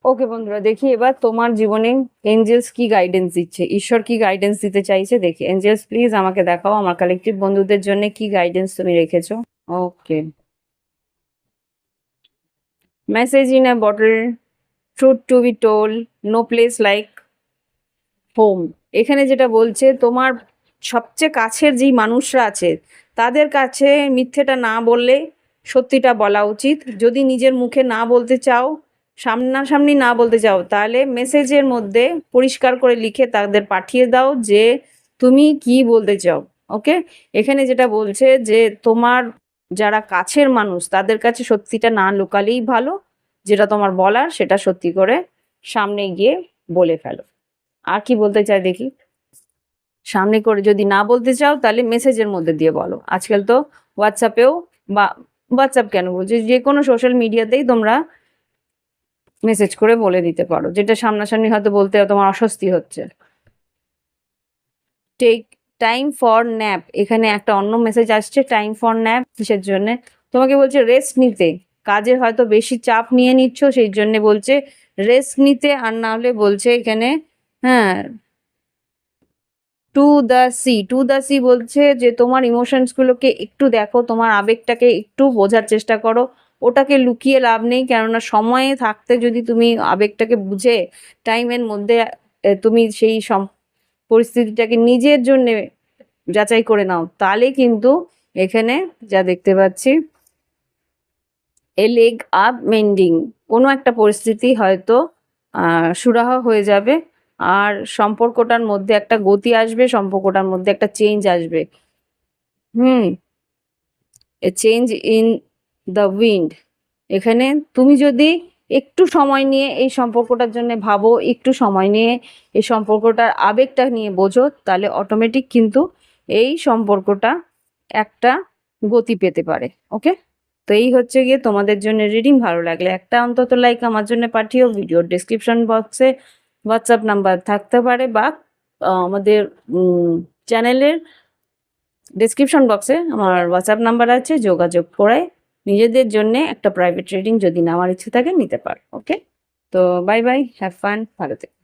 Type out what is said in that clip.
ওকে বন্ধুরা, দেখি এবার তোমার জীবনে এঞ্জেলস কি গাইডেন্স দিচ্ছে, ঈশ্বর কি গাইডেন্স দিতে চাইছে দেখি। এঞ্জেলস প্লিজ আমাকে দেখাও আমার কালেকটিভ বন্ধুদের জন্য কি গাইডেন্স তুমি রেখেছো। Okay, message in a bottle, truth to be told, no place like home. এখানে যেটা বলছে, তোমার সবচেয়ে কাছের যেই মানুষরা আছে তাদের কাছে মিথ্যেটা না বললে সত্যিটা বলা উচিত। যদি নিজের মুখে না বলতে চাও, সামনাসামনি না বলতে চাও, তাহলে মেসেজের মধ্যে পরিষ্কার করে লিখে তাদের পাঠিয়ে দাও যে তুমি কি বলতে চাও। ওকে, এখানে যেটা বলছে যে তোমার যারা কাছের মানুষ তাদের কাছে সত্যিটা না লুকালেই ভালো, যেটা তোমার বলার সেটা সত্যি করে সামনে গিয়ে বলে ফেলো। আর কি বলতে চাই দেখি। সামনে করে যদি না বলতে চাও তাহলে মেসেজের মধ্যে দিয়ে বলো। আজকাল তো হোয়াটসঅ্যাপেও, বা হোয়াটসঅ্যাপ কেন বলছি, যে কোনো সোশ্যাল মিডিয়াতেই তোমরা মেসেজ করে বলে দিতে পারো, যেটা সামনাসামনি হয়তো বলতে তোমার অস্বস্তি হচ্ছে। টেক টাইম ফর ন্যাপ, এখানে একটা অন্য মেসেজ আসছে। টাইম ফর ন্যাপ কিসের জন্য? তোমাকে বলছে রেস্ট নিতে। কাজের হয়তো বেশি চাপ নিয়ে নিচ্ছ, সেই জন্য বলছে রেস্ট নিতে। আর না হলে বলছে এখানে, হ্যাঁ, to the sea. To the sea বলছে যে তোমার ইমোশনসগুলোকে একটু দেখো, তোমার আবেগটাকে একটু বোঝার চেষ্টা করো। ওটাকে লুকিয়ে লাভ নেই, কেননা সময়ে থাকতে যদি তুমি আবেগটাকে বুঝে টাইমের মধ্যে তুমি সেই পরিস্থিতিটাকে নিজের জন্যে যাচাই করে নাও, তাহলে কিন্তু এখানে যা দেখতে পাচ্ছি, এ লেগ আপ মেন্ডিং, কোনো একটা পরিস্থিতি হয়তো সুরাহা হয়ে যাবে। আর সম্পর্কটার মধ্যে একটা গতি আসবে, সম্পর্কটার মধ্যে একটা চেঞ্জ আসবে। Hmm, a change in the wind. এখানে তুমি যদি একটু সময় নিয়ে এই সম্পর্কটার জন্য ভাবো, একটু সময় নিয়ে এই সম্পর্কটার আবেগটা নিয়ে বোঝো, তাহলে অটোমেটিক কিন্তু এই সম্পর্কটা একটা গতি পেতে পারে। ওকে, তো এই হচ্ছে গিয়ে তোমাদের জন্য রিডিং। ভালো লাগলে একটা অন্তত লাইক আমার জন্য পাঠিও। ভিডিওর ডিসক্রিপশন বক্সে হোয়াটসঅ্যাপ নাম্বার থাকতে পারে, বা আমাদের চ্যানেলের ডিসক্রিপশন বক্সে আমার হোয়াটসঅ্যাপ নাম্বার আছে, যোগাযোগ করে নিজেদের জন্য একটা প্রাইভেট রিডিং যদি নেওয়ার ইচ্ছে থাকে নিতে পারো। ওকে, তো বাই বাই, হ্যাভ ফান, ভালো থেকো।